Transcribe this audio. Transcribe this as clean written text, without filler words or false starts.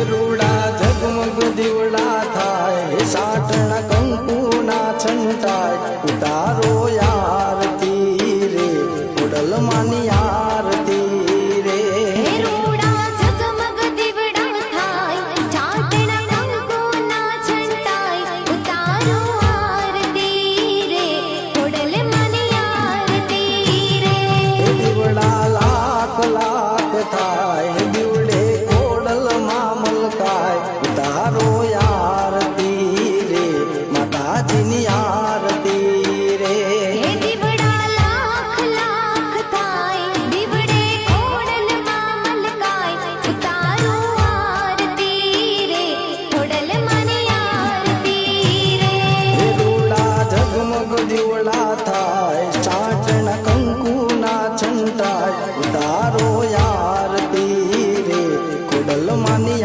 રૂડા ઝગમગ દીવડા થાય સાટણા કંકુના છંટાય ઉતારો આરતી રે ખોડલ માની આરતી રે રૂડા ઝગમગ દીવડા થાય સાટણા કંકુના છંટાય ઉતારો આરતી રે ખોડલ માની આરતી રે દીવડા લાખ લાખ થાય દીવડે ખોડલ માં મલકાય ઉતારો આરતી રે માતાજીની આરતી રે દીવડા લાખ લાખ થાય દીવડે ખોડલમાં મલકાય ઉતારો આરતી રે ખોડલ માની આરતી રે રૂડા ઝગમગ દીવડા થાય સાટણા કંકુના છંટાય ઉતારો આરતી રે ખોડલ માની